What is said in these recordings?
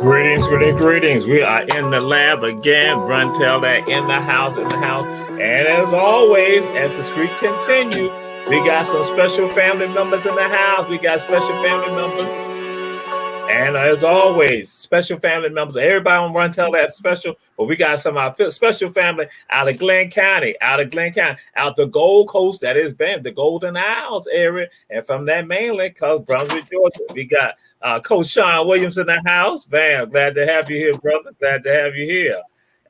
Greetings, greetings, greetings. We are in the lab again. Run tell that in the house, in the house. And as always, as the streak continues, we got some special family members in the house. We got special family members. And as always, special family members. Everybody on Run Tell that special, but we got some of our special family out of Glenn County, out the Gold Coast, that is been the Golden Isles area, and from that mainland, called Brunswick, Georgia. We got Coach Shawn Williams in the house. Bam, glad to have you here, brother. Glad to have you here.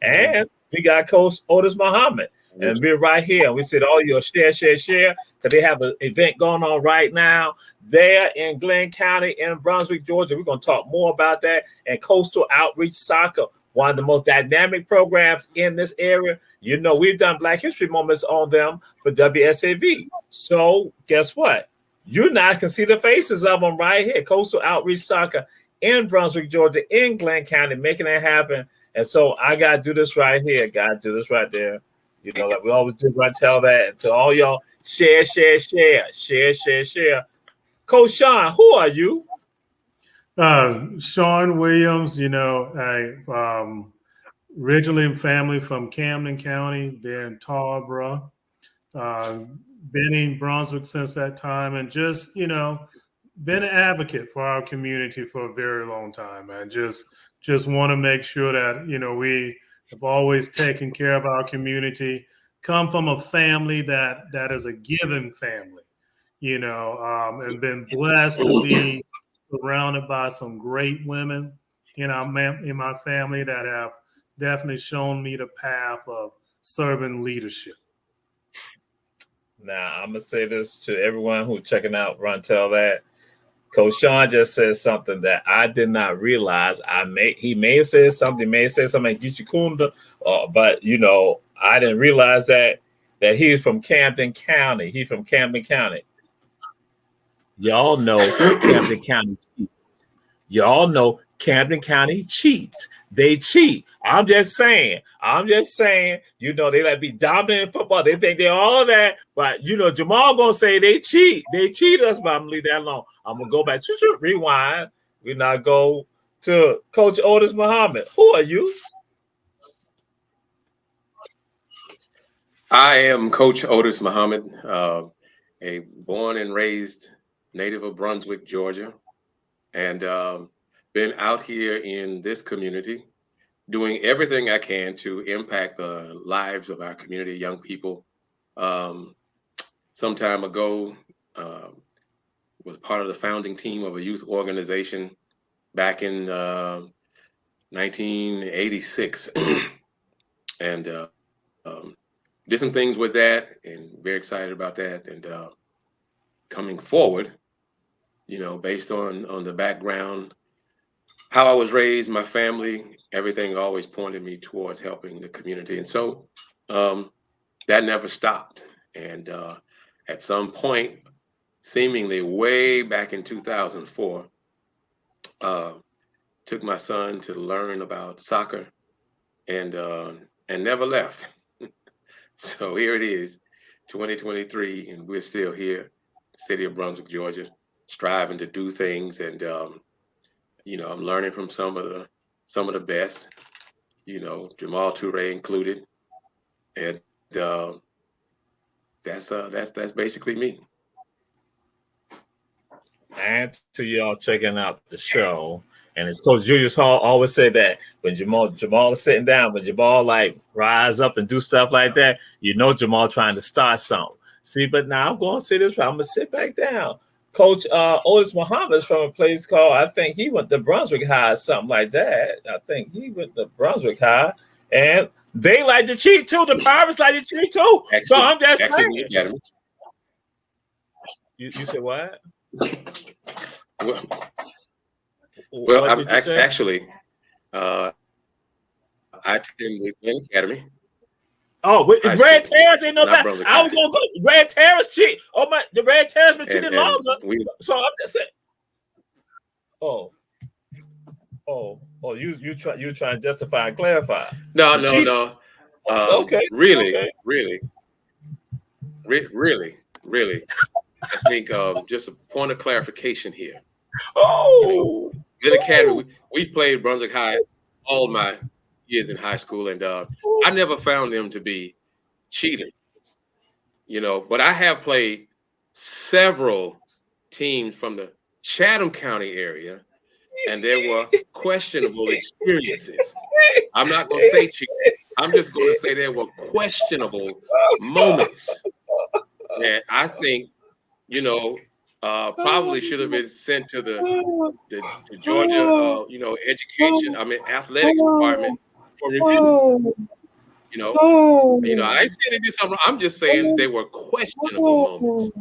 And we got Coach Odis Muhammad. And we're right here. We said, all your share, because they have an event going on right now there in Glenn County in Brunswick, Georgia. We're going to talk more about that. And Coastal Outreach Soccer, one of the most dynamic programs in this area. You know, we've done Black History Moments on them for WSAV. So guess what? You now can see the faces of them right here. Coastal Outreach Soccer in Brunswick, Georgia, in Glenn County, making it happen. And so I got to do this right here. Got to do this right there. You know, like we always do, I tell that. And to all y'all, share. Coach Shawn, who are you? Shawn Williams, you know, I originally family from Camden County, there in Tarboro. Been in Brunswick since that time, and just, you know, been an advocate for our community for a very long time. And just want to make sure that, you know, we have always taken care of our community, come from a family that is a giving family, you know, and been blessed to be surrounded by some great women in my family that have definitely shown me the path of servant leadership. Now, I'm going to say this to everyone who's checking out Run Tell That. Coach Shawn just said something that I did not realize. He may have said something, like Gichikunda, but, you know, I didn't realize that he's from Camden County. He's from Camden County. Y'all know Camden County cheats. Y'all know Camden County cheats. They cheat. I'm just saying, you know, they like be dominant in football. They think they're all of that. But, you know, Jamal going to say they cheat. They cheat us, but I'm going to leave that alone. I'm going to go back, rewind. We now go to Coach Odis Muhammad. Who are you? I am Coach Odis Muhammad, a born and raised native of Brunswick, Georgia, and been out here in this community doing everything I can to impact the lives of our community, young people. Some time ago, was part of the founding team of a youth organization back in 1986, and did some things with that, and very excited about that. And coming forward, you know, based on the background, how I was raised, my family, everything always pointed me towards helping the community. And so that never stopped. And at some point, seemingly way back in 2004, took my son to learn about soccer and never left. So here it is, 2023, and we're still here, city of Brunswick, Georgia, striving to do things. And you know, I'm learning from some of the best, you know, Jamal Toure included, and that's basically me. And to y'all checking out the show. And it's Coach Julius Hall always said that when Jamal is sitting down, when Jamal like rise up and do stuff like that, you know Jamal trying to start something. See, but now I'm going to say this. I'm going to sit back down. Coach Odis Muhammad is from a place called, I think he went to Brunswick High or something like that. I think he went to Brunswick High. And they like to cheat too. The Pirates like to cheat too. So I'm just saying. You said what? Well, I'm actually, I attended the Academy. Oh, Red Terrace ain't no bad. I was gonna go Red Terrace cheat. Oh my, the Red Terrace been cheating longer. So I'm just saying. You trying to justify and clarify? No. Okay. Really. I think just a point of clarification here. Oh, Good Academy. We played Brunswick High all my years in high school, and I never found them to be cheaters, But I have played several teams from the Chatham County area, and there were questionable experiences. I'm not going to say cheating. I'm just going to say there were questionable moments that I think, probably should have been sent to the Georgia, education, athletics department for review. I ain't saying they did something. I'm just saying they were questionable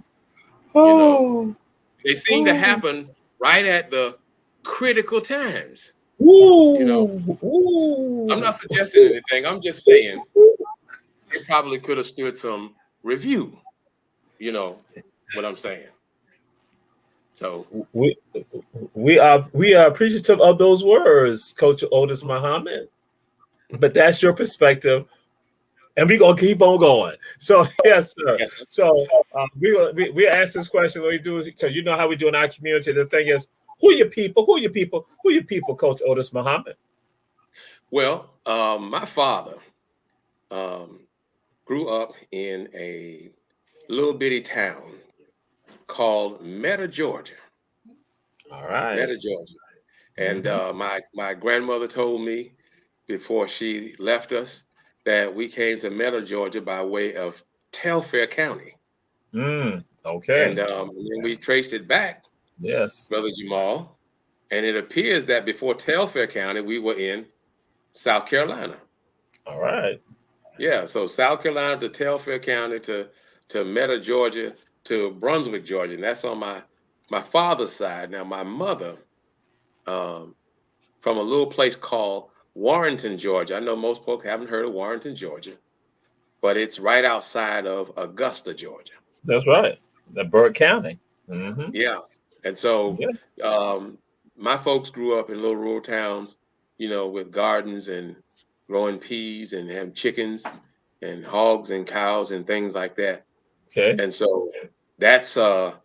moments. They seem to happen right at the critical times. I'm not suggesting anything. I'm just saying it probably could have stood some review. You know what I'm saying? So we are appreciative of those words, Coach Odis Muhammad. But that's your perspective, and we're gonna keep on going. So yes, sir. Yes, sir. So we ask this question when we do, because you know how we do in our community. The thing is, who your people? Who your people? Who your people? Coach Odis Muhammad. Well, my father grew up in a little bitty town called Meta, Georgia. All right. Meta, Georgia. And my grandmother told me before she left us that we came to Meta, Georgia by way of Telfair County. Okay. And then we traced it back, yes, Brother Jamal. And it appears that before Telfair County, we were in South Carolina. All right. Yeah, so South Carolina to Telfair County to Meta, Georgia to Brunswick, Georgia. And that's on my father's side. Now, my mother, from a little place called Warrenton, Georgia. I know most folks haven't heard of Warrenton, Georgia, but it's right outside of Augusta, Georgia. That's right. The Burke County. Yeah. And so my folks grew up in little rural towns, with gardens and growing peas and having chickens and hogs and cows and things like that. Okay. And so that's the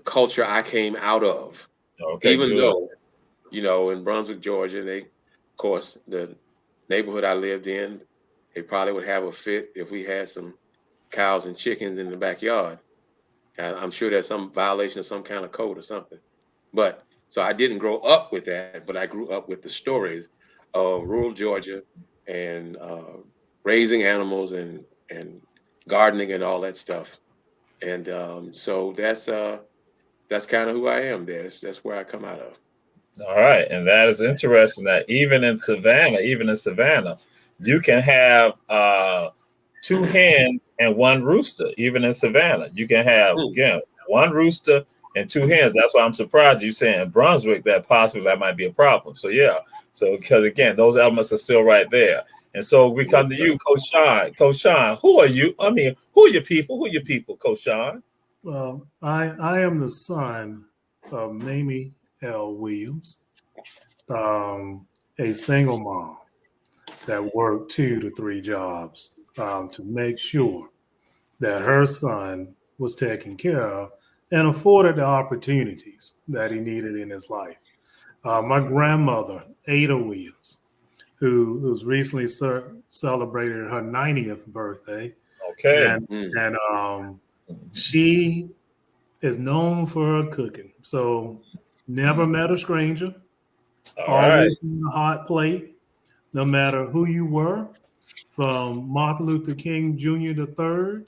culture I came out of. Okay. Even good. though, in Brunswick, Georgia, of course, the neighborhood I lived in, they probably would have a fit if we had some cows and chickens in the backyard. I'm sure there's some violation of some kind of code or something. But so I didn't grow up with that, but I grew up with the stories of rural Georgia and raising animals and gardening and all that stuff. And so that's kind of who I am there. That's where I come out of. All right. And that is interesting that even in Savannah, you can have 2 hens and 1 rooster. Even in Savannah, you can have, 1 rooster and 2 hens. That's why I'm surprised you saying in Brunswick that possibly that might be a problem. So yeah. So because again, those elements are still right there. And so we come to you, Coach Shawn. Coach Shawn, who are you? I mean, who are your people? Who are your people, Coach Shawn? Well, I am the son of Mamie L. Williams, a single mom that worked 2 to 3 jobs to make sure that her son was taken care of and afforded the opportunities that he needed in his life. My grandmother, Ada Williams, who's recently celebrated her 90th birthday. Okay. And she is known for her cooking. So never met a stranger. Always on a hot plate, no matter who you were, from Martin Luther King Jr. III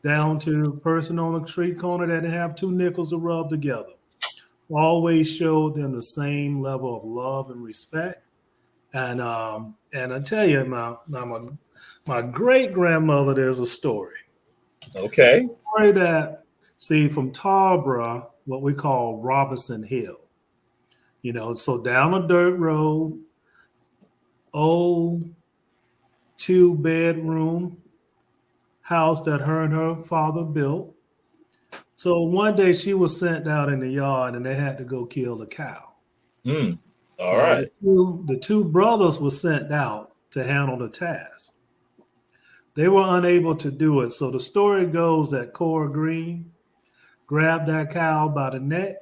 down to the person on the street corner that didn't have 2 nickels to rub together. Always showed them the same level of love and respect. And I tell you, my great grandmother, there's a story. Okay. A story that, from Tarboro, what we call Robinson Hill. So down a dirt road, old 2-bedroom house that her and her father built. So one day she was sent out in the yard and they had to go kill the cow. All right. The 2 brothers were sent out to handle the task. They were unable to do it. So the story goes that Cora Green grabbed that cow by the neck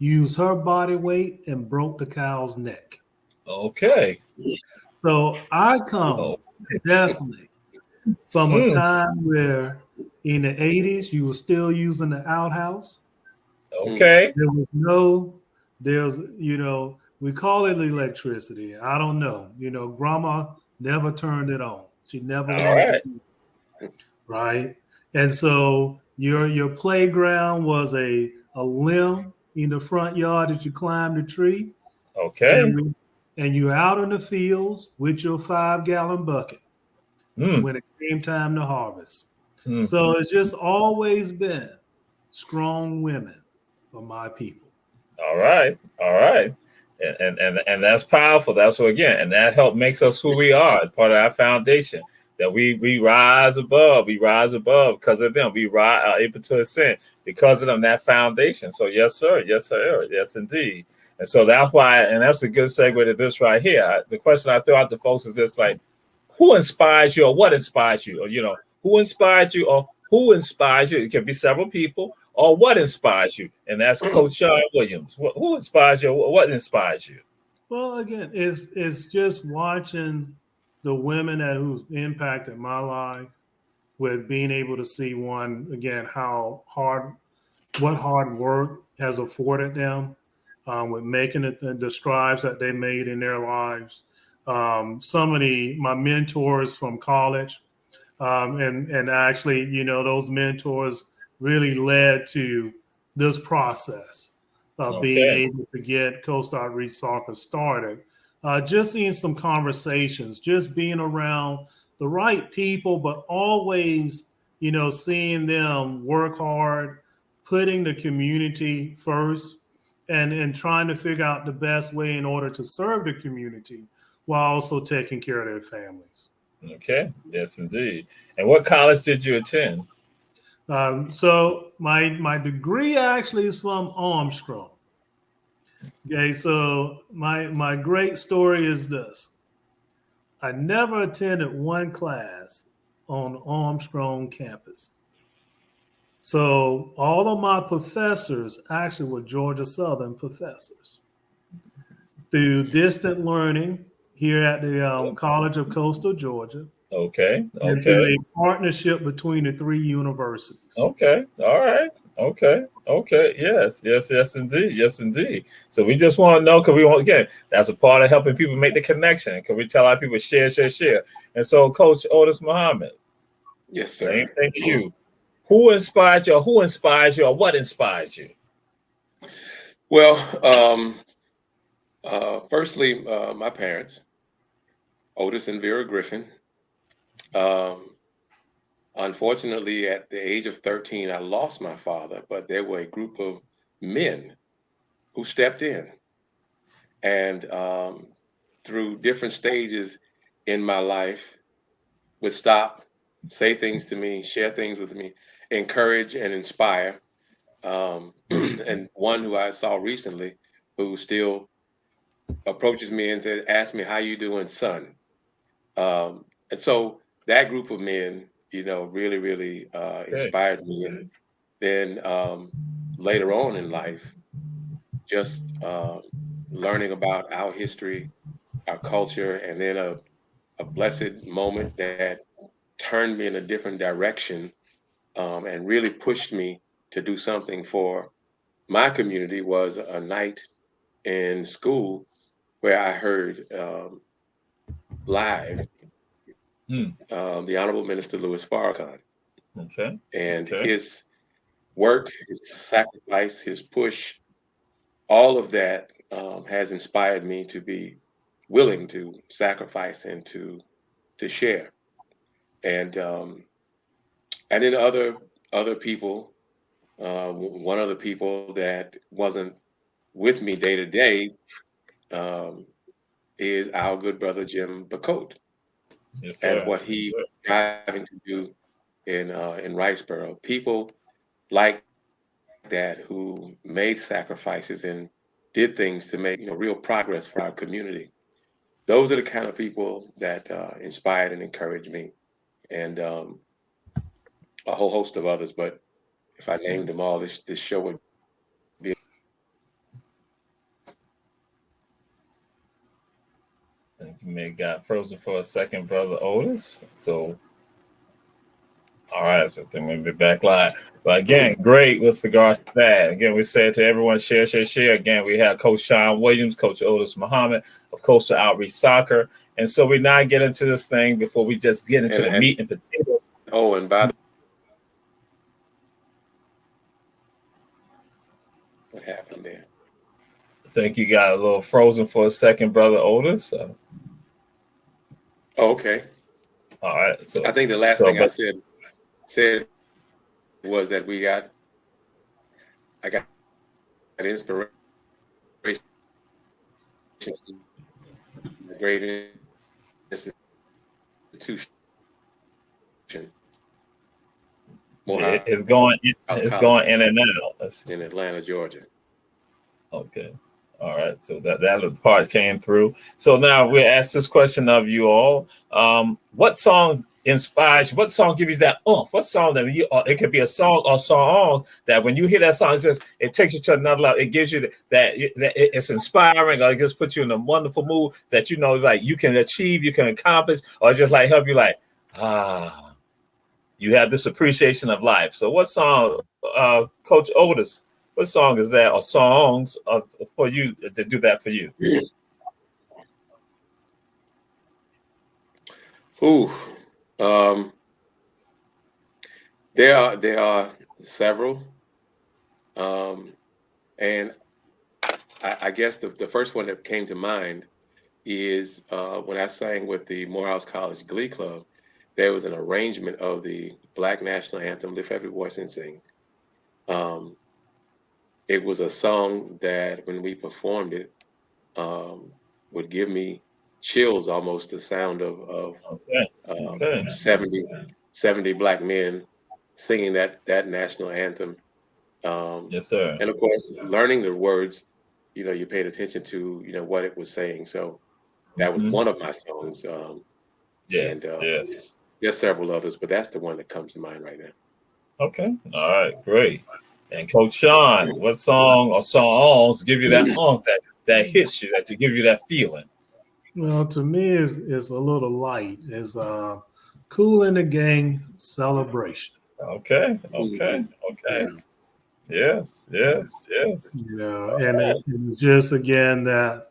used her body weight and broke the cow's neck. Okay. So I come Oh. definitely from a Mm. time where in the 80s you were still using the outhouse. Okay. There was no, there's, we call it electricity. I don't know. Grandma never turned it on. She never All wanted to right. do it, right? And so your playground was a limb in the front yard that you climbed the tree, Okay. and and you're out in the fields with your 5-gallon bucket Mm. when it came time to harvest. Mm. So it's just always been strong women for my people. All right. All right. And that's powerful. That's what again, and that help makes us who we are as part of our foundation. That we rise above. We rise above because of them. We rise are able to ascend because of them. That foundation. So yes, sir. Yes, sir. Yes, indeed. And so that's why, and that's a good segue to this right here. The question I throw out to folks is this: like, who inspires you, or what inspires you, or who inspired you, or who inspires you? It can be several people, or what inspires you, and that's Coach Shawn Williams. Who inspires you? What inspires you? Well, again, it's just watching the women that who's impacted my life with being able to see one again how hard what hard work has afforded them with making it the strides that they made in their lives. Some of my mentors from college, and actually, those mentors really led to this process of being Okay. able to get Coast Outreach Soccer started. Just in some conversations, just being around the right people, but always, seeing them work hard, putting the community first, and trying to figure out the best way in order to serve the community while also taking care of their families. Okay. Yes, indeed. And what college did you attend? So my degree actually is from Armstrong. Okay, so my great story is this: I never attended one class on Armstrong campus. So all of my professors actually were Georgia Southern professors. Through distant learning here at the College of Coastal Georgia, Okay. and through Okay. a partnership between the three universities. Okay. All right. Okay. Okay. Yes. Yes. Yes. Indeed. Yes. Indeed. So we just want to know because we want again. That's a part of helping people make the connection. Because we tell our people share, share, share. And so, Coach Odis Muhammad, Yes, same sir. thing to you. Who inspired you? Or who inspires you? Or what inspires you? Well, firstly, my parents, Otis and Vera Griffin. Um, Unfortunately, at the age of 13, I lost my father, but there were a group of men who stepped in and through different stages in my life would stop, say things to me, share things with me, encourage and inspire. And one who I saw recently who still approaches me and says, ask me, how you doing, son? And so that group of men, really, really Okay. inspired me. And then later on in life, just learning about our history, our culture, and then a blessed moment that turned me in a different direction and really pushed me to do something for my community was a night in school where I heard live Hmm. the Honorable Minister Louis Farrakhan Okay. and Okay. his work, his sacrifice, his push, all of that has inspired me to be willing to sacrifice and to share. And then other people, one of the people that wasn't with me day to day um, is our good brother Jim Bacote Yes, and sir. what he driving to do in Riceboro. People like that who made sacrifices and did things to make real progress for our community. Those are the kind of people that inspired and encouraged me, and a whole host of others. But if I named them all, this show would be it got frozen for a second, brother Odis. So, all right, so then we'll be back live. But again, great with regards to that. Again, we said to everyone, share, share, share. Again, we have Coach Shawn Williams, Coach Odis Muhammad of Coastal Outreach Soccer. And so we now get into this thing before we just get into the meat and potatoes. Oh, and by the what happened there? I think you got a little frozen for a second, brother Odis. Oh, okay. All right. So I think the last thing I said was that I got inspiration from a great institution. It's going in and out. In Atlanta, Georgia. Okay. All right. So that part came through. So now we ask this question of you all. What song inspires you? What song gives you that what song that it could be a song or song that when you hear that song, it takes you to another level. It gives you that it's inspiring, or it just puts you in a wonderful mood that like you can achieve, you can accomplish, or just like help you you have this appreciation of life. So what song, Coach Odis, what song is that, or songs for you to do that for you? Ooh, there are several, and I guess the first one that came to mind is when I sang with the Morehouse College Glee Club. There was an arrangement of the Black National Anthem, "Lift Every Voice and Sing." It was a song that when we performed it, would give me chills almost, the sound of 70 Black men singing that national anthem. Yes, sir. And of course, learning the words, you paid attention to, what it was saying. So that was one of my songs. Yes. There's several others, but that's the one that comes to mind right now. Okay. All right. Great. And Coach Shawn, what song or songs give you that hits you, that to give you that feeling? Well, to me, is a little light. Is Kool and the Gang, Celebration. Okay. Yes. And just again that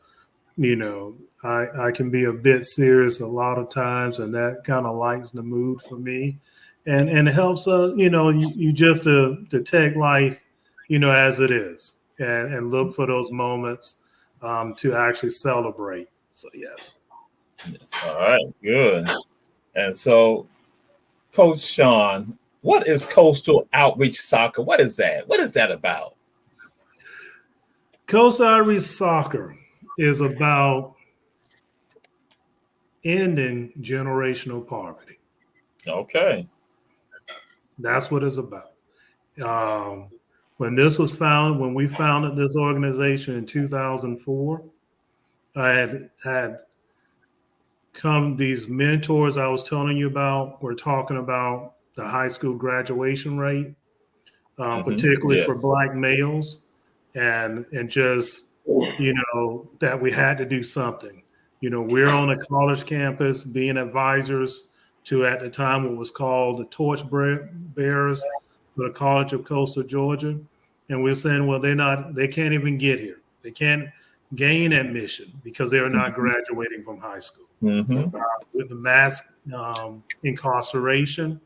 I can be a bit serious a lot of times, and that kind of lightens the mood for me, and it helps you just to take life as it is, and look for those moments to actually celebrate. So yes. All right, good. And so, Coach Shawn, what is Coastal Outreach Soccer? What is that? What is that about? Coastal Outreach Soccer is about ending generational poverty. Okay. That's what it's about. When we founded this organization in 2004, I had come, these mentors I was telling you about were talking about the high school graduation rate, particularly for Black males, and just, that we had to do something. We're on a college campus being advisors to, at the time, what was called the torch bearers for the College of Coastal Georgia. And we're saying, well, they can't even get here. They can't gain admission because they're not graduating from high school. With the mass incarceration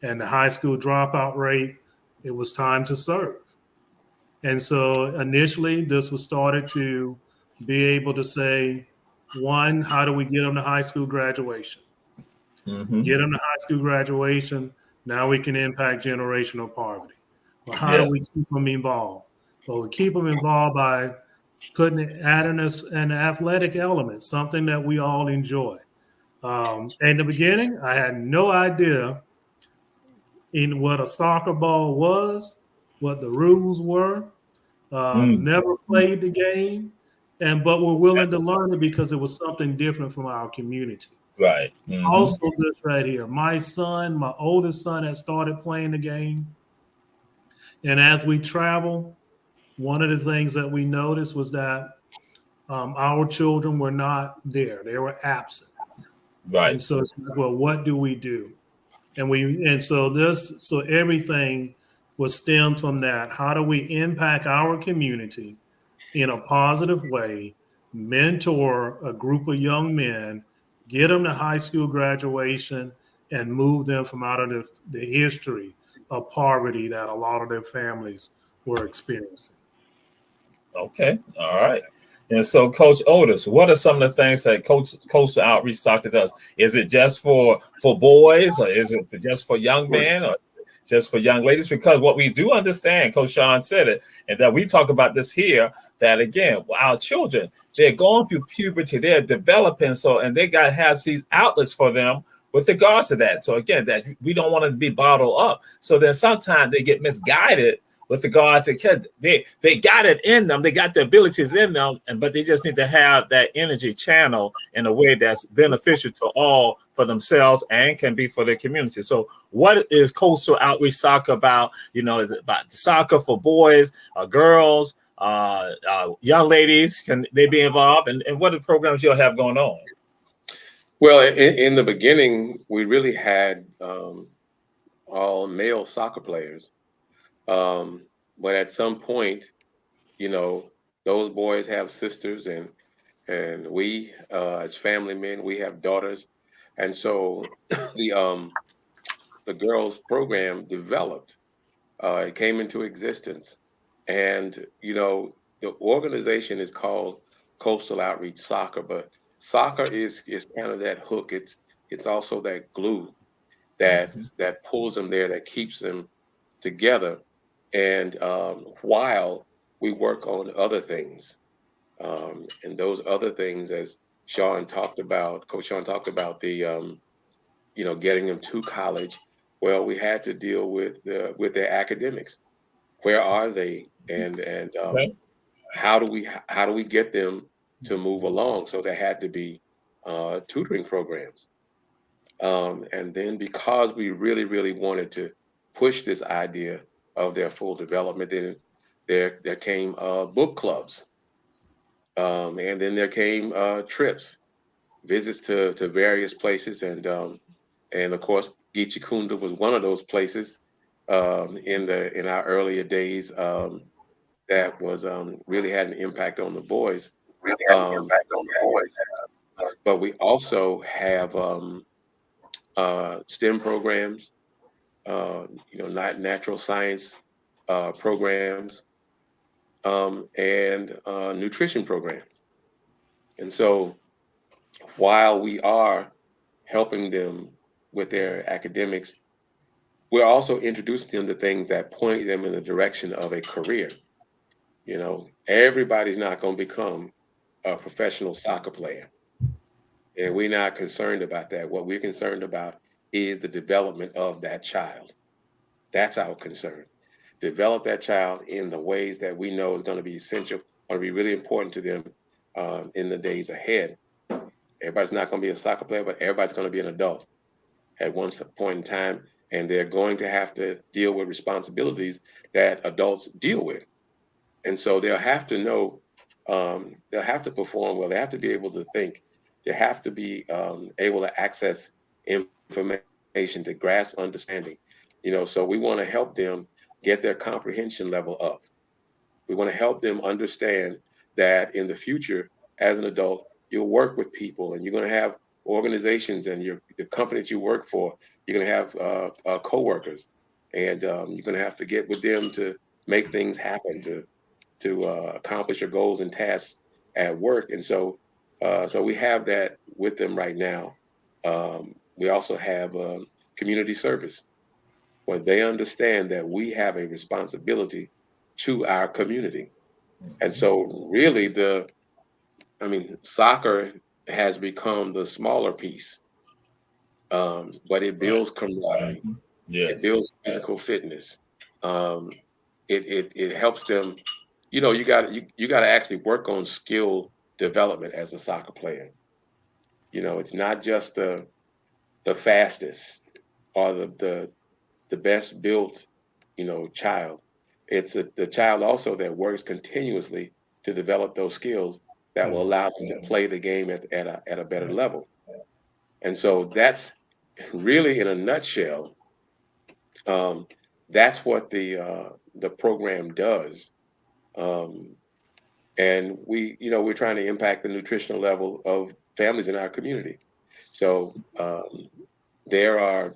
and the high school dropout rate, it was time to serve. And so initially this was started to be able to say, one, how do we get them to high school graduation? Get them to high school graduation. Now we can impact generational poverty. Well, how do we keep them involved? Well, we keep them involved by adding an athletic element, something that we all enjoy. In the beginning, I had no idea in what a soccer ball was, what the rules were. Never played the game, but we're willing to learn it because it was something different from our community. Right. Also, this right here, my oldest son, had started playing the game. And as we travel, one of the things that we noticed was that Our children were not there; they were absent. Right. And so, it's like, well, what do we do? So everything was stemmed from that. How do we impact our community in a positive way, mentor a group of young men, get them to high school graduation, and move them from out of the history of poverty that a lot of their families were experiencing. Okay. All right. And so, Coach Odis, what are some of the things that Coastal Outreach Soccer does? Is it just for boys, or is it just for young men, or just for young ladies? Because what we do understand, Coach Shawn said it, and that we talk about this here, that again, our children, they're going through puberty, they're developing, so and they got to have these outlets for them with regards to that. So again, that we don't want to be bottled up. So then sometimes they get misguided with regards to kids. They got it in them, they got the abilities in them, but they just need to have that energy channel in a way that's beneficial to all, for themselves and can be for their community. So what is Coastal Outreach Soccer about? Is it about soccer for boys or girls, young ladies? Can they be involved? And what are the programs you'll have going on? Well, in the beginning, we really had all male soccer players. But at some point, those boys have sisters, and we, as family men, we have daughters, and so the girls program developed. It came into existence, and the organization is called Coastal Outreach Soccer, but soccer is kind of that hook. It's also that glue that pulls them there, that keeps them together. And while we work on other things, and those other things, as Coach Shawn talked about getting them to college. Well, we had to deal with their academics. Where are they, and Okay. how do we get them to move along? So there had to be tutoring programs. And then because we really, really wanted to push this idea of their full development, then there came book clubs, and then there came trips, visits to various places, and of course, Gichikunda was one of those places in our earlier days that was really had an impact on the boys. Um, but we also have STEM programs, not natural science programs, and nutrition programs. And so while we are helping them with their academics, we're also introducing them to things that point them in the direction of a career. Everybody's not going to become a professional soccer player. And we're not concerned about that. What we're concerned about is the development of that child. That's our concern. Develop that child in the ways that we know is going to be essential, going to be really important to them in the days ahead. Everybody's not going to be a soccer player, but everybody's going to be an adult at one point in time, and they're going to have to deal with responsibilities that adults deal with. And so they'll have to know, they'll have to perform well, they have to be able to think, they have to be able to access information, to grasp understanding. So we want to help them get their comprehension level up. We want to help them understand that in the future, as an adult, you'll work with people, and you're going to have organizations, and the company that you work for, you're going to have coworkers, and you're going to have to get with them to make things happen, to accomplish your goals and tasks at work. And so we have that with them right now. We also have community service, where they understand that we have a responsibility to our community. And so really soccer has become the smaller piece, but it Right. builds camaraderie. It Yes. builds physical fitness. Um, it helps them. You got to actually work on skill development as a soccer player. It's not just the fastest or the best built child. It's the child also that works continuously to develop those skills, that will allow them to play the game at a better level. And so that's really, in a nutshell, that's what the program does. And we're trying to impact the nutritional level of families in our community. So there are,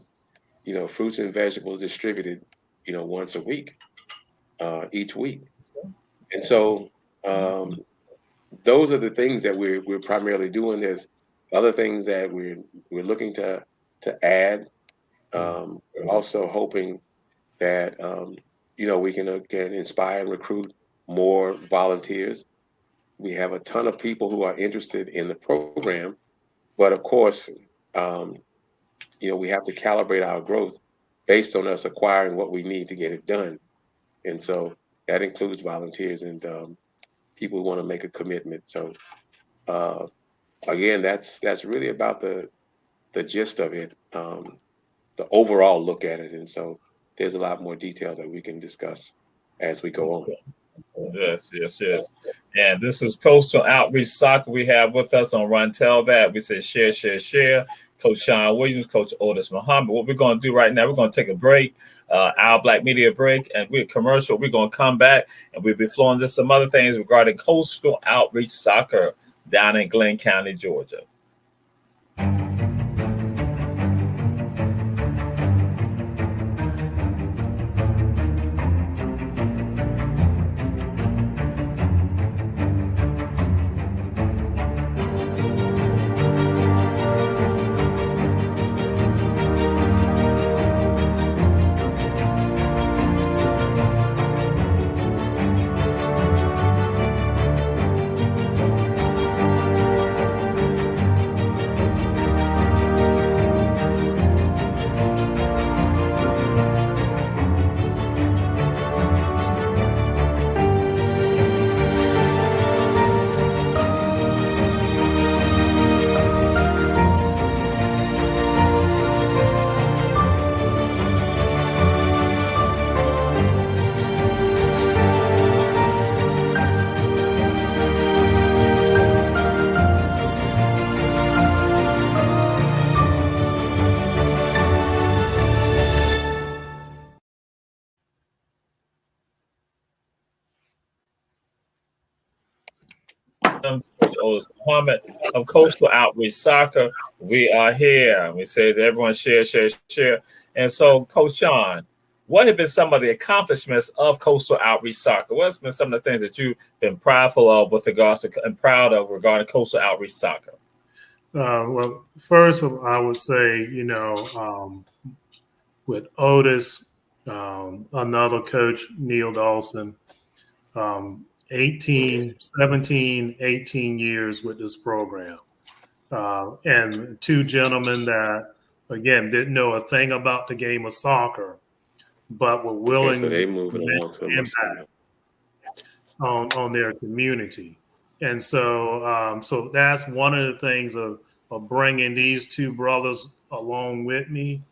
fruits and vegetables distributed, once a week, each week. And so those are the things that we're primarily doing. There's other things that we're looking to add. We're also hoping that we can inspire and recruit more volunteers. We have a ton of people who are interested in the program, but of course, we have to calibrate our growth based on us acquiring what we need to get it done. And so that includes volunteers and people who want to make a commitment. So again, that's really about the gist of it, the overall look at it. And so there's a lot more detail that we can discuss as we go on. Yes. And this is Coastal Outreach Soccer we have with us on Run Tell That. We say share. Coach Shawn Williams, Coach Odis Muhammad. What we're going to do right now, we're going to take a break, our Black Media break, and we're commercial. We're going to come back, and we'll be flowing just some other things regarding Coastal Outreach Soccer down in Glenn County, Georgia. Coach Odis Muhammad of Coastal Outreach Soccer. We are here. We say to everyone, share. And so, Coach Shawn, what have been some of the accomplishments of Coastal Outreach Soccer? What's been some of the things that you've been prideful of with regards to and proud of regarding Coastal Outreach Soccer? Well, first, I would say, with Odis, another coach, Neil Dawson, 18 years with this program. And two gentlemen that, again, didn't know a thing about the game of soccer, but were willing so they moving to along make an impact on their community. And so so that's one of the things of bringing these two brothers along with me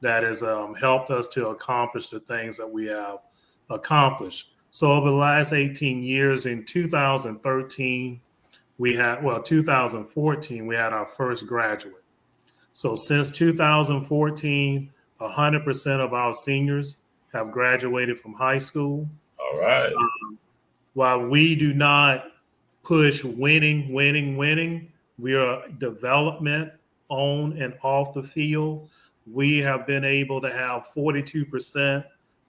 that has helped us to accomplish the things that we have accomplished. So over the last 18 years, in 2013, 2014, we had our first graduate. So since 2014, 100% of our seniors have graduated from high school. All right. While we do not push winning, we are development on and off the field. We have been able to have 42%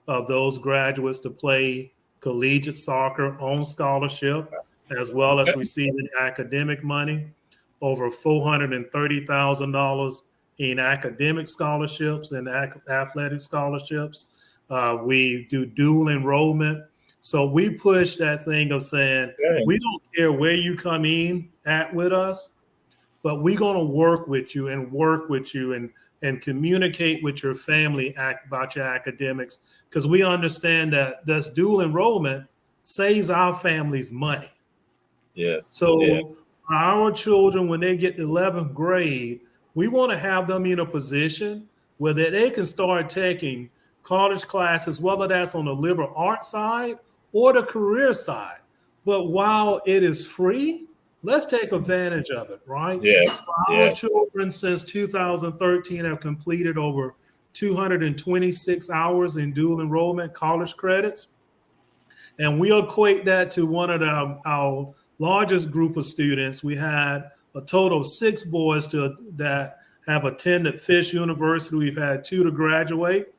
of those graduates to play collegiate soccer on scholarship, as well as receiving academic money, over $430,000 in academic scholarships and athletic scholarships. We do dual enrollment. So we push that thing of saying, we don't care where you come in at with us, but we're going to work with you and communicate with your family about your academics, because we understand that this dual enrollment saves our families money. Yes. So our children, when they get to 11th grade, we want to have them in a position where they can start taking college classes, whether that's on the liberal arts side or the career side. But while it is free, let's take advantage of it, right? Yes. So our Yes. children since 2013 have completed over 226 hours in dual enrollment college credits. And we equate that to one of our largest group of students. We had a total of 6 boys that have attended Fish University. We've had 2 to graduate.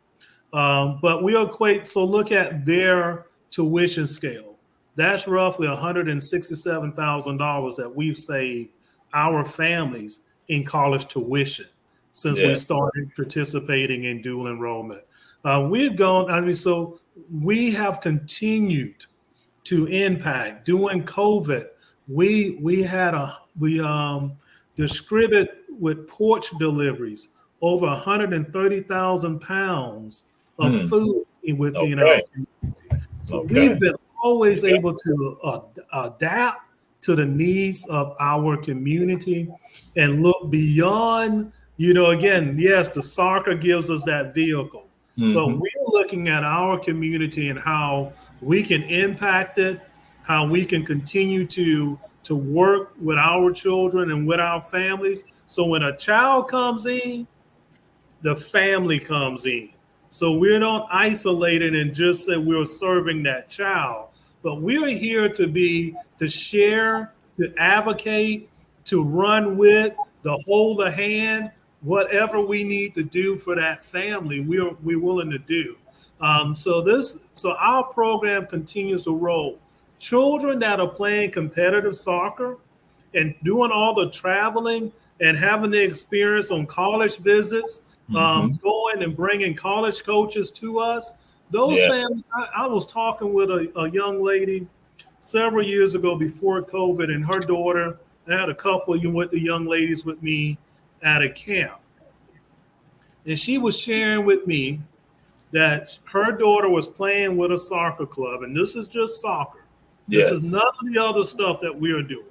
But we equate, so look at their tuition scale. That's roughly $167,000 that we've saved our families in college tuition since we Yes. started participating in dual enrollment. We've gone, I mean, so we have continued to impact. During COVID, we distributed with porch deliveries over 130,000 pounds of Hmm. food within our Okay. community. So Okay. we've been always Yeah. able to adapt to the needs of our community and look beyond, again, yes, the soccer gives us that vehicle, but Hmm. we're looking at our community and how we can impact it, how we can continue to work with our children and with our families. So when a child comes in, the family comes in. So we're not isolated and just say we're serving that child, but we're here to share, to advocate, to run with, to hold a hand, whatever we need to do for that family, we're willing to do. So our program continues to roll. Children that are playing competitive soccer and doing all the traveling and having the experience on college visits, Hmm. going and bringing college coaches to us. Those Yes. families, I was talking with a young lady several years ago before COVID, and her daughter. I had a couple of the young ladies with me at a camp, and she was sharing with me that her daughter was playing with a soccer club, and this is just soccer. This is Yes. none of the other stuff that we're doing.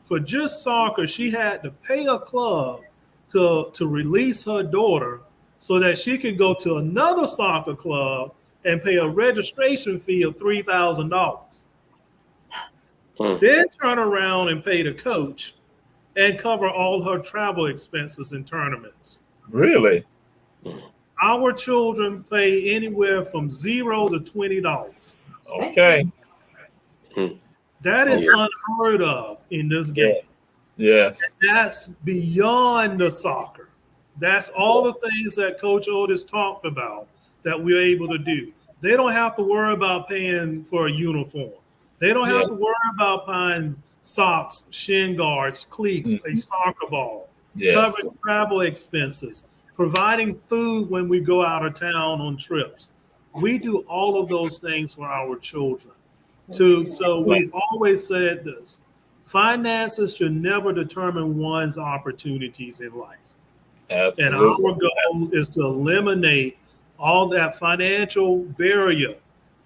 For just soccer, she had to pay a club to release her daughter so that she could go to another soccer club and pay a registration fee of $3,000. Then turn around and pay the coach and cover all her travel expenses and tournaments. Really? Our children pay anywhere from $0 to $20. Okay. That is Yeah. unheard of in this Yes. game. Yes. That's beyond the soccer. That's all the things that Coach Odis talked about that we're able to do. They don't have to worry about paying for a uniform. They don't have Yes. to worry about buying socks, shin guards, cleats, a soccer ball, Yes. covering travel expenses, providing food when we go out of town on trips. We do all of those things for our children. So we've always said this: finances should never determine one's opportunities in life. And our Absolutely. goal is to eliminate all that financial barrier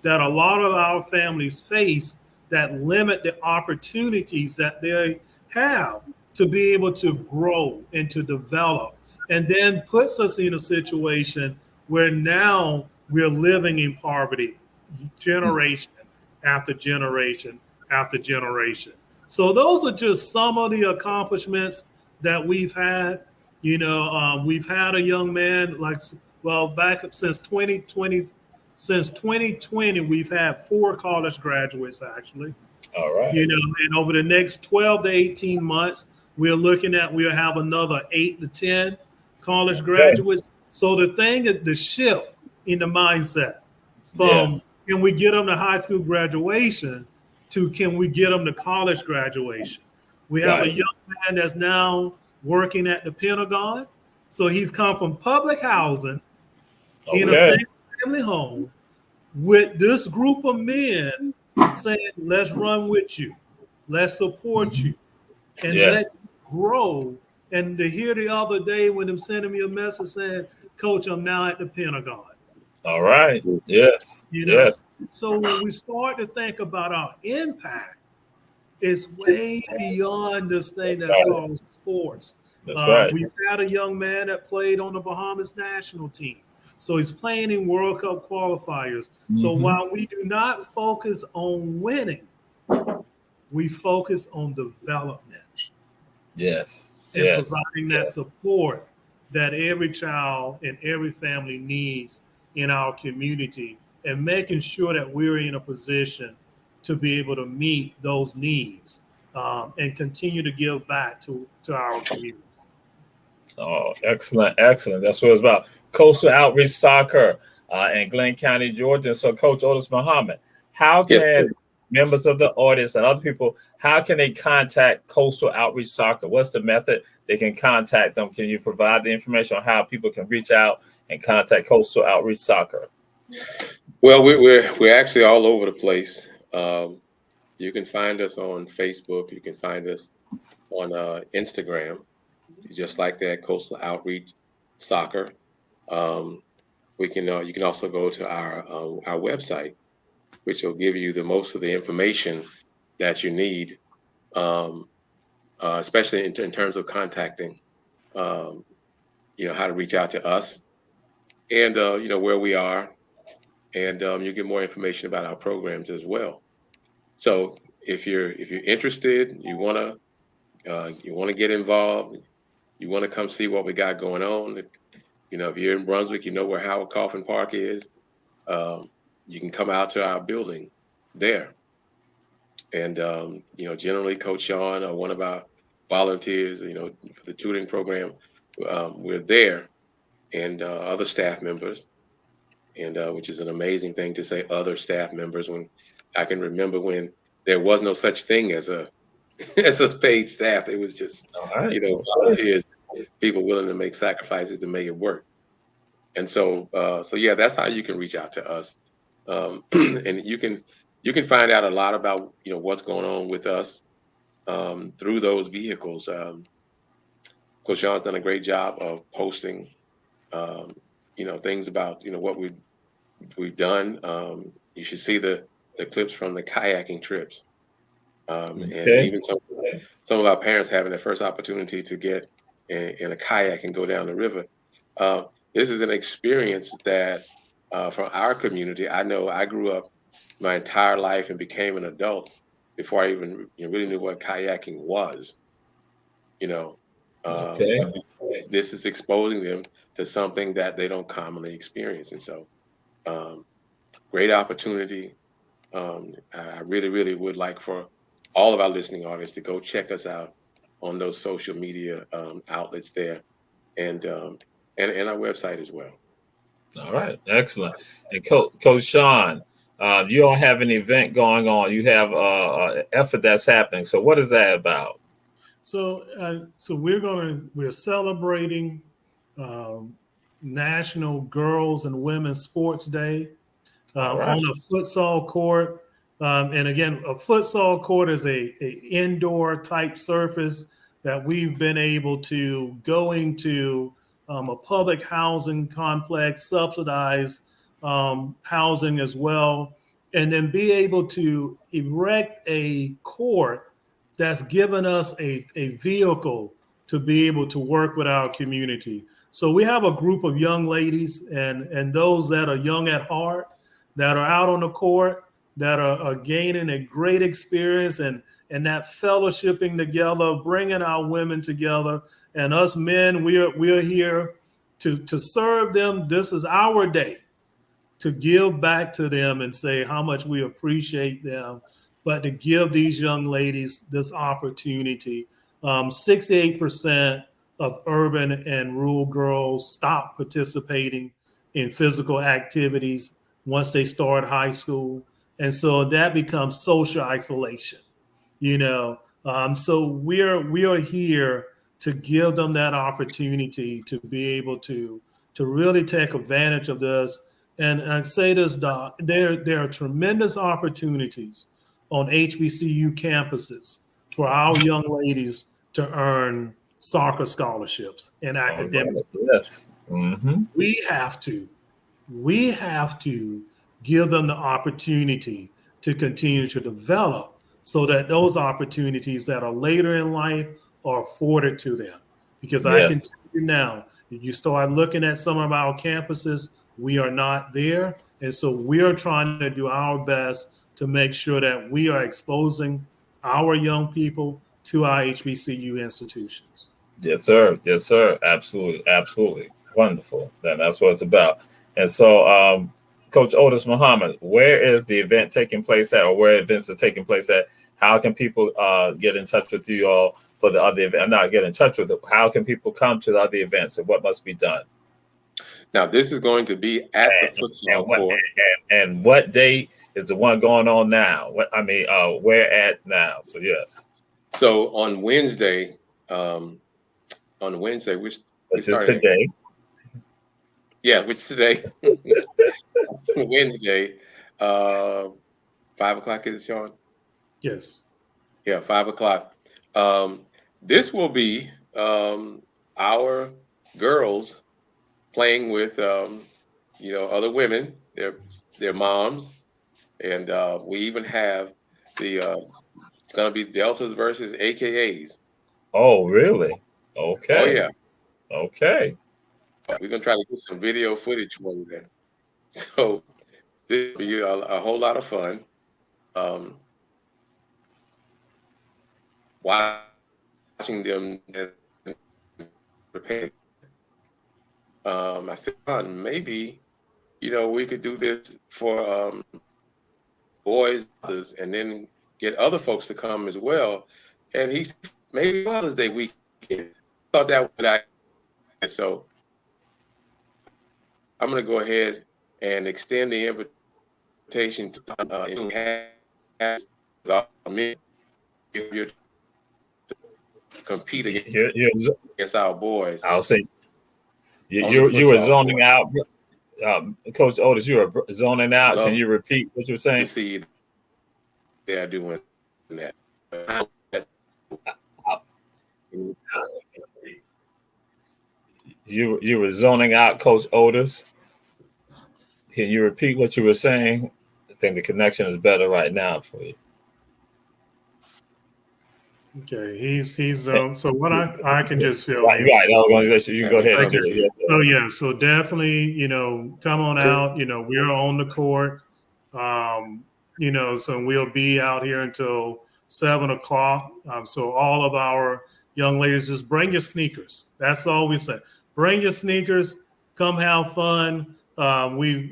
that a lot of our families face that limit the opportunities that they have to be able to grow and to develop, and then puts us in a situation where now we're living in poverty generation after generation after generation. So those are just some of the accomplishments that we've had. We've had a young man back since 2020. Since 2020, we've had 4 college graduates actually. All right. And over the next 12 to 18 months, we'll have another 8 to 10 college graduates. So the shift in the mindset from Yes. can we get them to high school graduation to can we get them to college graduation? We have a Right. young man that's now working at the Pentagon. So he's come from public housing in a Okay. single family home with this group of men saying, let's run with you, let's support you, and Yes. let's grow. And to hear the other day when them sending me a message saying, Coach, I'm now at the Pentagon. All right. Yes. Yes. So when we start to think about our impact, it's way beyond this thing that's called sports. That's right. We've had a young man that played on the Bahamas national team. So he's playing in World Cup qualifiers. So while we do not focus on winning, we focus on development. Yes. And Yes. providing that support that every child and every family needs in our community, and making sure that we're in a position to be able to meet those needs, and continue to give back to our community. Oh, excellent, excellent. That's what it's about. Coastal Outreach Soccer in Glenn County, Georgia. So, Coach Odis Muhammad, how Yes, can sir. members of the audience and other people, how can they contact Coastal Outreach Soccer? What's the method they can contact them? Can you provide the information on how people can reach out and contact Coastal Outreach Soccer? Well, we're actually all over the place. You can find us on Facebook. You can find us on Instagram, just like that, Coastal Outreach Soccer. Um, you can also go to our website, which will give you the most of the information that you need, um, especially in terms of contacting. Um, how to reach out to us, and where we are, and you get more information about our programs as well. So if you're interested, you wanna get involved, you wanna come see what we got going on. If you're in Brunswick, you know where Howard Coffin Park is. Um, you can come out to our building there, and generally Coach Shawn or one of our volunteers, for the tutoring program, we're there, and other staff members, and which is an amazing thing to say, other staff members, when I can remember when there was no such thing as a as a paid staff. It was just All right. volunteers, people willing to make sacrifices to make it work. And so yeah, that's how you can reach out to us, and you can find out a lot about what's going on with us, through those vehicles. Coach Sean's done a great job of posting, um, things about what we've done. You should see the clips from the kayaking trips, and Okay. even some of our parents having their first opportunity to get in a kayak and go down the river. This is an experience that, from our community, I know I grew up my entire life and became an adult before I even really knew what kayaking was. You know, Okay. but this is exposing them to something that they don't commonly experience, and so um, great opportunity. I really, really would like for all of our listening audience to go check us out on those social media outlets there, and and our website as well. All right. Excellent. And Coach Shawn, you all have an event going on. You have an effort that's happening. So what is that about? So we're celebrating um, National Girls and Women's Sports Day, All right. on a futsal court. And again, a futsal court is a indoor type surface that we've been able to go into, a public housing complex, subsidized housing as well, and then be able to erect a court that's given us a vehicle to be able to work with our community. So we have a group of young ladies and those that are young at heart, that are out on the court, that are gaining a great experience, and that fellowshipping together, bringing our women together, and us men, we're here to serve them. This is our day to give back to them and say how much we appreciate them, but to give these young ladies this opportunity. 68% of urban and rural girls stop participating in physical activities once they start high school. And so that becomes social isolation, you know. So we are here to give them that opportunity to be able to really take advantage of this. And I say this, Doc, there are tremendous opportunities on HBCU campuses for our young ladies to earn soccer scholarships and All right. academic. Yes. Mm-hmm. We have to we have to give them the opportunity to continue to develop so that those opportunities that are later in life are afforded to them. Because I can Yes. tell you now, if you start looking at some of our campuses, we are not there. And so we are trying to do our best to make sure that we are exposing our young people to our HBCU institutions. Yes, sir. Yes, sir. Absolutely. Absolutely. Wonderful. That's what it's about. And so, Coach Odis Muhammad, where is the event taking place at, or where events are taking place at? How can people get in touch with you all for the other event? Not get in touch with it. How can people come to the other events, and what must be done? Now, this is going to be at the futsal court. And what date is the one going on now? Where at now? So yes. So on Wednesday, which is today. Yeah, which is today. Wednesday, 5:00 is it, Shawn? Yes. Yeah, 5:00. This will be our girls playing with other women, their moms, and we even have it's going to be Deltas versus AKAs. Oh, really? Okay. Oh yeah. Okay. We're gonna try to get some video footage for you there. So this will be a whole lot of fun. Watching them prepare. I said, maybe we could do this for boys, and then get other folks to come as well. And he said, maybe Father's Day weekend. Thought that would I. So I'm going to go ahead and extend the invitation to compete against our boys. I'll say you were zoning out, Coach Odis. You were zoning out. Can you repeat what you were saying? See, they are doing that. You were zoning out, Coach Odis. Can you repeat what you were saying? I think the connection is better right now for you. Okay, he's so what I can just feel right. You can go ahead. So yeah, so definitely come on out. We're on the court. So we'll be out here until 7:00. So all of our young ladies, just bring your sneakers. That's all we say. Bring your sneakers. Come have fun. We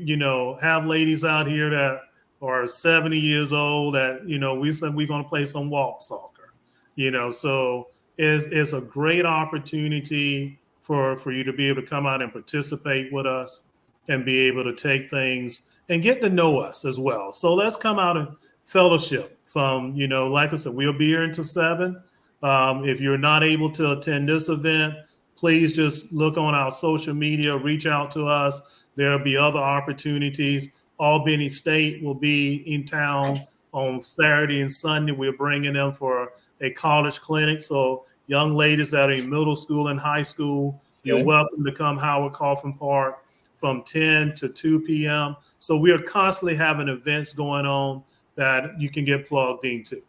have ladies out here that are 70 years old that we said we're going to play some walk soccer. So it's a great opportunity for you to be able to come out and participate with us and be able to take things and get to know us as well. So let's come out and fellowship from, like I said, we'll be here until 7. If you're not able to attend this event, please just look on our social media, reach out to us. There'll be other opportunities. Albany State will be in town on Saturday and Sunday. We're bringing them for a college clinic. So young ladies that are in middle school and high school, you're welcome to come Howard Coffin Park from 10 to 2 p.m. So we are constantly having events going on that you can get plugged into.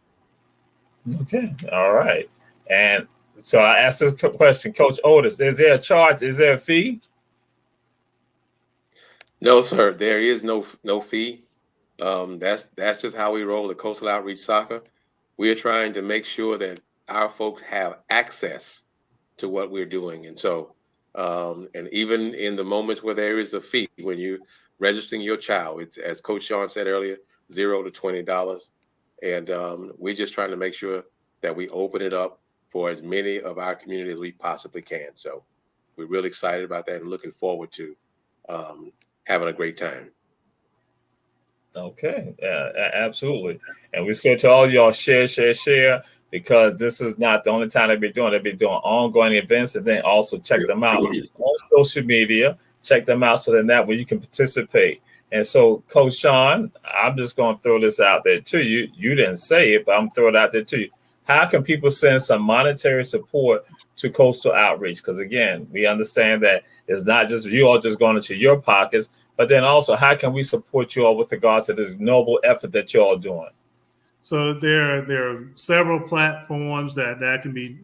Okay. All right. And so I asked this question, Coach Odis, is there a charge? Is there a fee? No, sir. There is no fee. That's just how we roll at Coastal Outreach Soccer. We are trying to make sure that our folks have access to what we're doing. And so, and even in the moments where there is a fee, when you're registering your child, it's, as Coach Shawn said earlier, $0 to $20. And we're just trying to make sure that we open it up for as many of our community as we possibly can. So we're really excited about that and looking forward to having a great time. Okay, absolutely. And we say to all y'all, share, because this is not the only time they'll be doing ongoing events, and then also check them out on social media. Check them out so then that way you can participate. And so, Coach Shawn, I'm just going to throw this out there to you. You didn't say it, but I'm throwing it out there to you. How can people send some monetary support to Coastal Outreach? Because again, we understand that it's not just you all just going into your pockets, but then also, how can we support you all with regard to this noble effort that you're all doing? So there are several platforms that can be,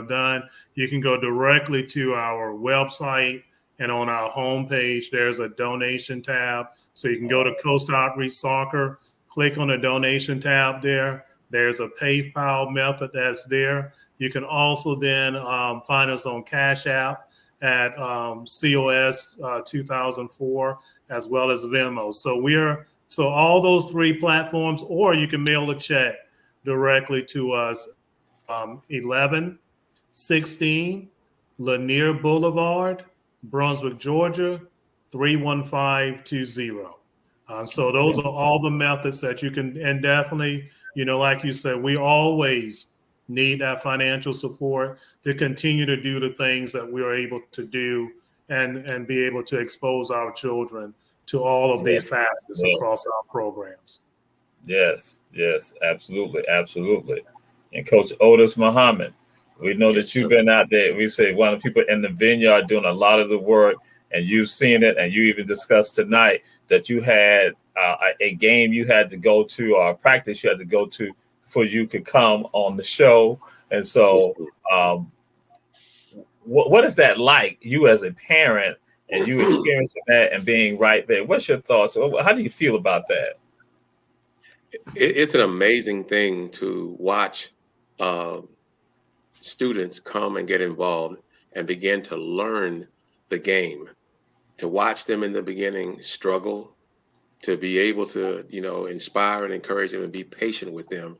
done. You can go directly to our website, and on our homepage, there's a donation tab. So you can go to Coastal Outreach Soccer, click on the donation tab there. There's a PayPal method that's there. You can also then find us on Cash App at COS 2004, as well as Venmo. So all those three platforms, or you can mail a check directly to us, 1116 Lanier Boulevard, Brunswick, Georgia, 31520. So those are all the methods that you can, and definitely, like you said, we always need that financial support to continue to do the things that we are able to do and be able to expose our children to all of the facets across our programs. Yes, absolutely, absolutely. And Coach Odis Muhammad, we know that you've been out there. We say one of the people in the vineyard doing a lot of the work, and you've seen it, and you even discussed tonight that you had a game you had to go to, or a practice you had to go to before you could come on the show. And so, what is that like, you as a parent, and you experiencing that and being right there? What's your thoughts? How do you feel about that? It's an amazing thing to watch students come and get involved and begin to learn the game, to watch them in the beginning struggle, to be able to, inspire and encourage them and be patient with them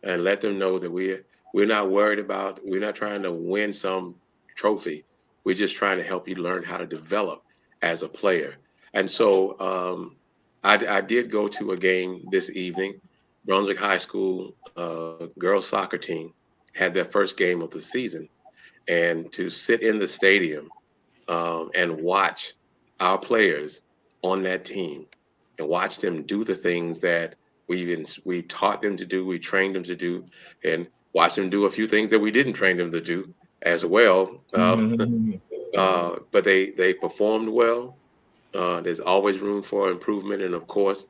and let them know that we're not worried about, we're not trying to win some trophy. We're just trying to help you learn how to develop as a player. And so I did go to a game this evening. Brunswick High School girls soccer team had their first game of the season, and to sit in the stadium and watch our players on that team and watch them do the things that we taught them to do, we trained them to do, and watch them do a few things that we didn't train them to do as well. But they performed well. There's always room for improvement, and of course,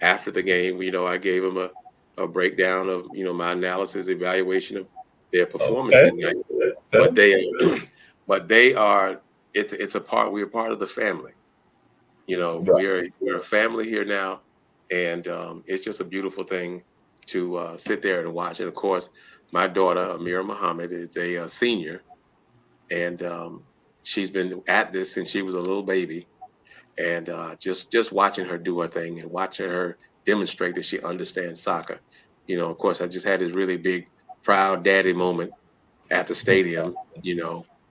after the game, I gave them a breakdown of my analysis, evaluation of their performance. But they are. It's a part. We're part of the family. We're a family here now, and it's just a beautiful thing to sit there and watch. And of course, my daughter Amira Muhammad is a senior, and she's been at this since she was a little baby. And just watching her do her thing and watching her demonstrate that she understands soccer. Of course, I just had this really big, proud daddy moment at the stadium,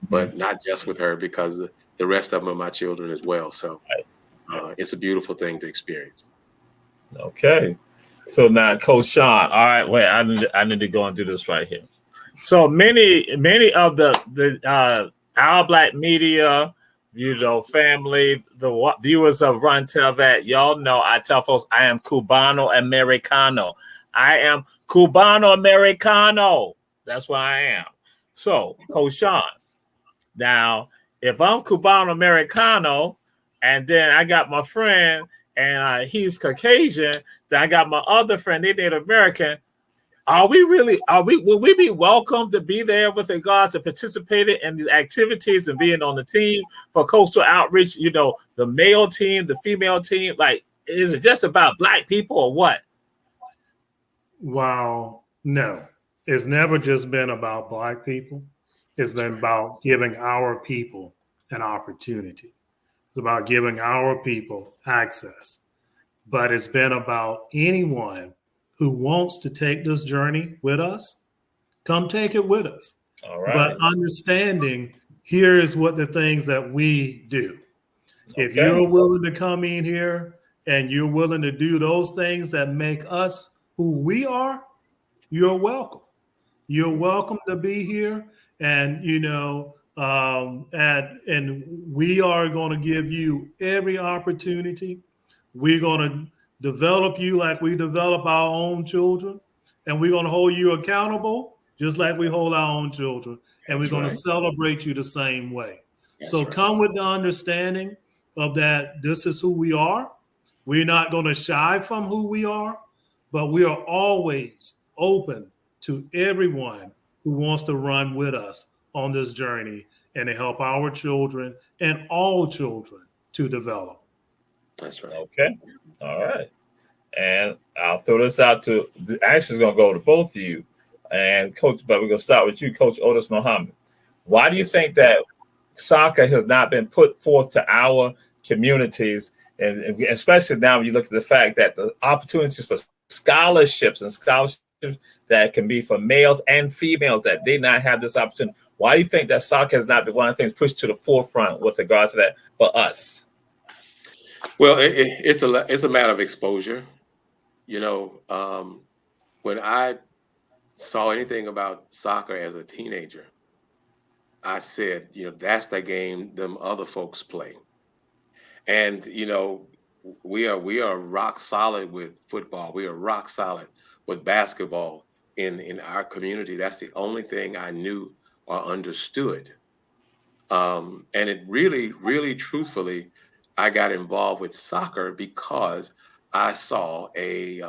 but not just with her, because the rest of them are my children as well. So it's a beautiful thing to experience. Okay. So now, Coach Shawn, all right, wait, I need to go and do this right here. So many of the our Black media, family, the viewers of Run Tell That, y'all know I tell folks I am Cubano Americano. I am Cubano Americano. That's what I am. So, Coach Shawn, now, if I'm Cubano Americano, and then I got my friend, and he's Caucasian, then I got my other friend, they Native American, will we be welcome to be there with regards to participating in these activities and being on the team for coastal outreach, the male team, the female team? Like, is it just about Black people or what? Wow. No, it's never just been about Black people. It's been about giving our people an opportunity. It's about giving our people access. But it's been about anyone who wants to take this journey with us, come take it with us. All right. But understanding, here is what the things that we do. Okay. If you're willing to come in here and you're willing to do those things that make us who we are, you're welcome. You're welcome to be here. And, and we are going to give you every opportunity. We're going to develop you like we develop our own children. And we're going to hold you accountable just like we hold our own children. And we're going to celebrate you the same way. So come with the understanding of that this is who we are. We're not going to shy from who we are, but we are always open to everyone who wants to run with us on this journey and to help our children and all children to develop. That's right. Okay. All right. And I'll throw this out to actually, it's going to go to both of you and Coach, but we're going to start with you, Coach Odis Muhammad. Why do you think that soccer has not been put forth to our communities, and especially now when you look at the fact that the opportunities for scholarships that can be for males and females, that they not have this opportunity? Why do you think that soccer has not been one of the things pushed to the forefront with regards to that for us? Well, it's a matter of exposure. When I saw anything about soccer as a teenager, I said, that's the game them other folks play. And we are rock solid with football. We are rock solid with basketball in our community. That's the only thing I knew or understood. And it really, really, truthfully, I got involved with soccer because I saw a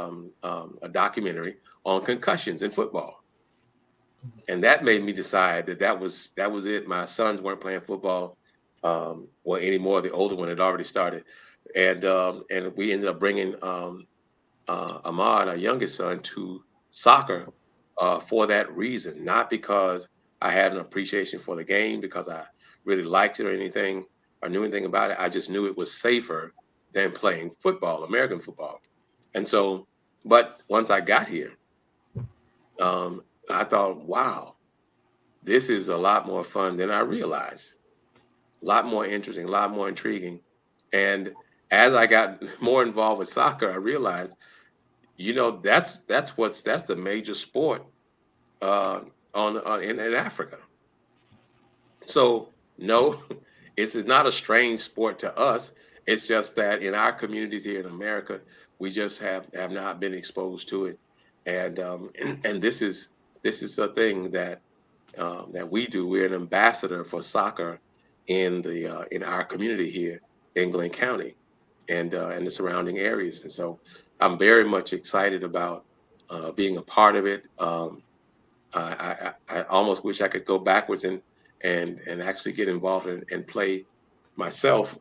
documentary on concussions in football, and that made me decide that was it. My sons weren't playing football well anymore. The older one had already started, and we ended up bringing Ahmad, our youngest son, to soccer for that reason, not because I had an appreciation for the game, because I really liked it or anything or knew anything about it. I just knew it was safer than playing football, American football. And so, but once I got here, I thought, wow, this is a lot more fun than I realized. A lot more interesting, a lot more intriguing. And as I got more involved with soccer, I realized, that's the major sport in Africa. So no, it's not a strange sport to us. It's just that in our communities here in America, we just have not been exposed to it, and this is a thing that we do. We're an ambassador for soccer in our community here in Glenn County and the surrounding areas, and so I'm very much excited about being a part of it. I almost wish I could go backwards and actually get involved and play myself,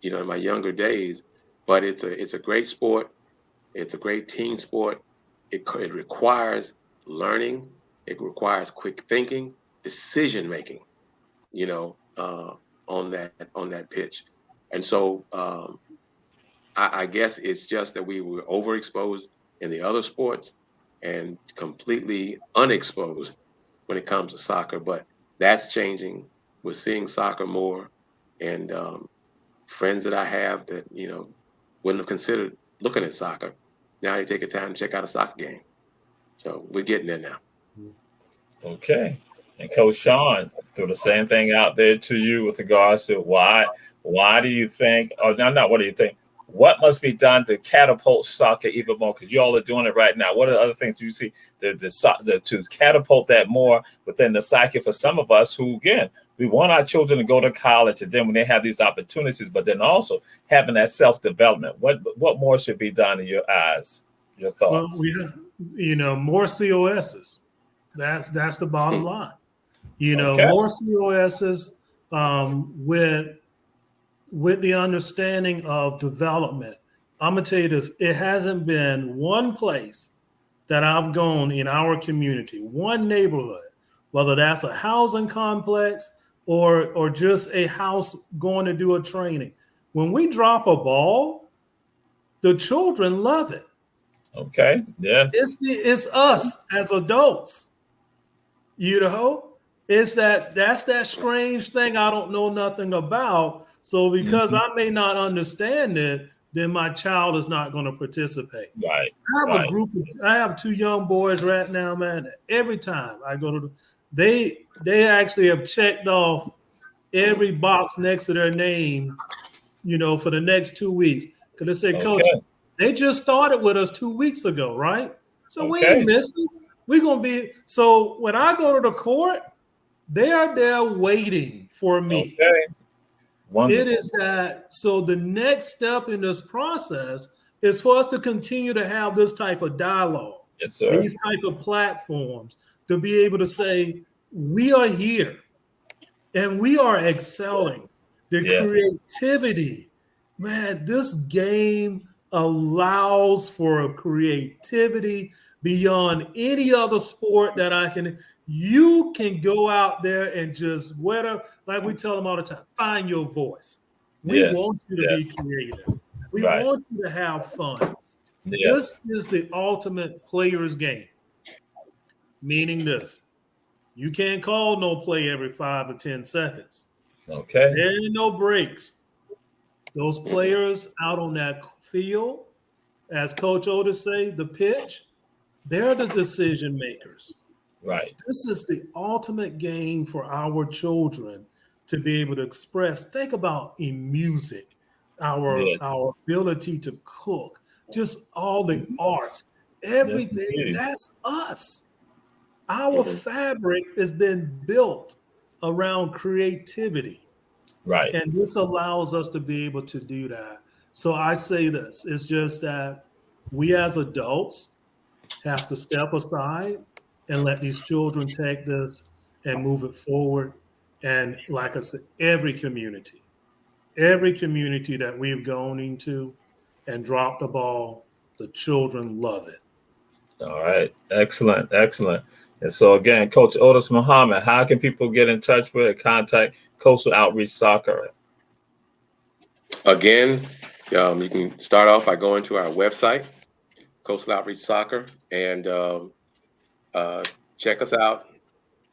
in my younger days. But it's a great sport. It's a great team sport. It requires learning. It requires quick thinking, decision making, on that pitch. And so I guess it's just that we were overexposed in the other sports and completely unexposed when it comes to soccer. But that's changing. We're seeing soccer more, and friends that I have that wouldn't have considered looking at soccer, now they take the time to check out a soccer game. So we're getting there now. Okay. And Coach Shawn, threw the same thing out there to you with regards to why do you think, or not what do you think, what must be done to catapult soccer even more? Because you all are doing it right now. What are the other things you see to catapult that more within the psyche for some of us who, again, we want our children to go to college, and then when they have these opportunities, but then also having that self-development. What more should be done in your eyes, your thoughts? Well, we have, more COSs. That's the bottom line. More COSs with the understanding of development. I'm gonna tell you this: it hasn't been one place that I've gone in our community, one neighborhood, whether that's a housing complex or just a house going to do a training. When we drop a ball, the children love it. Okay. Yes. It's us as adults. That's that strange thing I don't know nothing about. So because I may not understand it, then my child is not going to participate. Right. I have two young boys right now, man. Every time I go to they actually have checked off every box next to their name, for the next 2 weeks. Because they say, Coach, they just started with us 2 weeks ago, right? So we ain't missing. We're going to be. So when I go to the court, they are there waiting for me. Okay. Wonderful. It is that. So the next step in this process is for us to continue to have this type of dialogue. Yes, sir. These type of platforms to be able to say, we are here and we are excelling. The creativity, man, this game allows for creativity beyond any other sport that I can. You can go out there and just, whether, like we tell them all the time, find your voice. We Yes. want you to be creative. We Right. want you to have fun. Yes. This is the ultimate player's game. Meaning this, you can't call no play every 5 or 10 seconds. Okay. There ain't no breaks. Those players out on that field, as Coach Odis say, the pitch, they're the decision makers. Right. This is the ultimate game for our children to be able to express. Think about in music, our ability to cook, just all the arts, everything. That's us. Our fabric has been built around creativity. Right. And this allows us to be able to do that. So I say this, it's just that we as adults have to step aside and let these children take this and move it forward. And like I said, every community that we've gone into and dropped the ball, the children love it. All right. Excellent. Excellent. And so again, Coach Odis Muhammad, how can people get in touch with and contact Coastal Outreach Soccer? Again, you can start off by going to our website, Coastal Outreach Soccer, and check us out.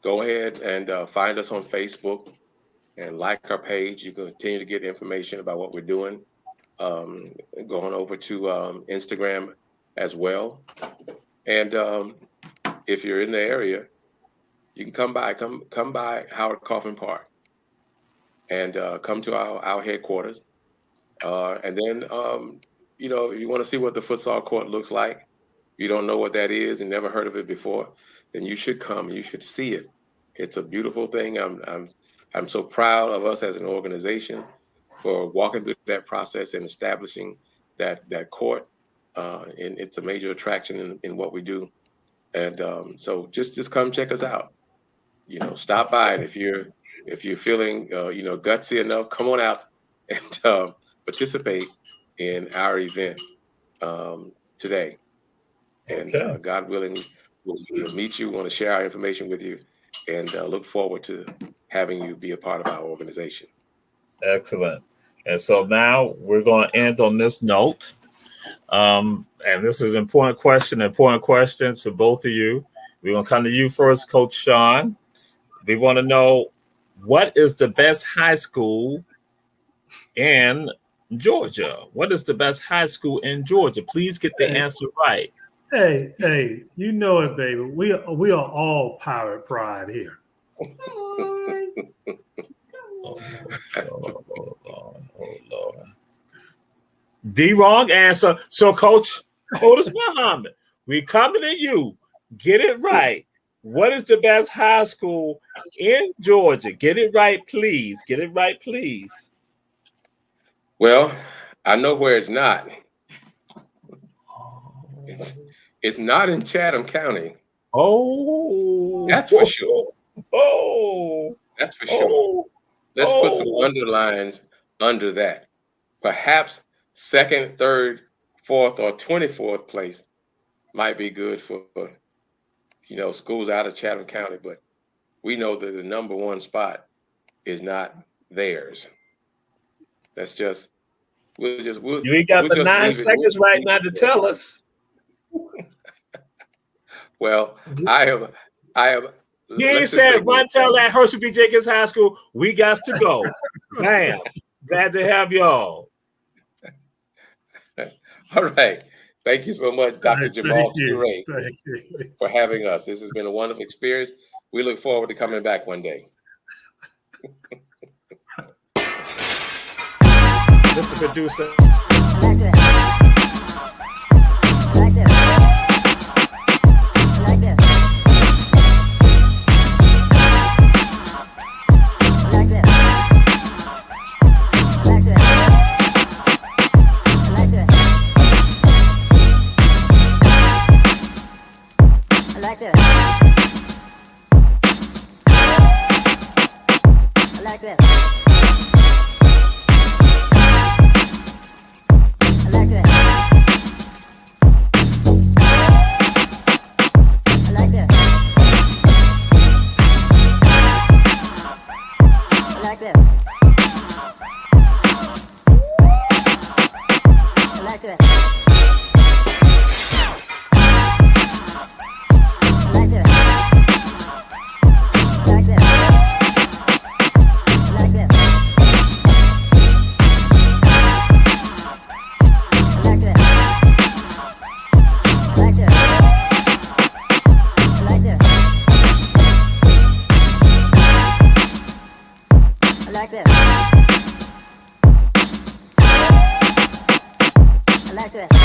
Go ahead and find us on Facebook and like our page. You can continue to get information about what we're doing. Going over to Instagram as well. And if you're in the area, you can come by Howard Coffin Park and come to our headquarters. And then, if you want to see what the futsal court looks like, you don't know what that is and never heard of it before, then you should come. You should see it. It's a beautiful thing. I'm so proud of us as an organization for walking through that process and establishing that court. And it's a major attraction in what we do. And so just come check us out. Stop by, and if you're feeling gutsy enough, come on out and participate in our event today. And God willing, we'll meet you. Want to share our information with you, and look forward to having you be a part of our organization. Excellent. And so now we're going to end on this note. And this is an important questions for both of you. We're going to come to you first, Coach Shawn. We want to know, what is the best high school in Georgia? What is the best high school in Georgia? Please get the answer right. Hey, you know it, baby. We are all Pirate Pride here. Oh, Lord. The wrong answer. So, Coach Odis Muhammad, we coming to you. Get it right. What is the best high school in Georgia? Get it right, please. Get it right, please. Well, I know where it's not. It's not in Chatham County. Oh, that's for sure. Oh, that's for sure. Let's put some underlines under that. Perhaps second, third, fourth, or 24th place might be good for schools out of Chatham County, but we know that the number one spot is not theirs. That's just you got the 9 seconds right now to tell us. Well, I have. He ain't said run tell that Herschel B. Jenkins High School we got to go. Bam. Glad to have y'all. All right. Thank you so much, Dr. Jamal for having us. This has been a wonderful experience. We look forward to coming back one day. Mr. Producer. Like back to it.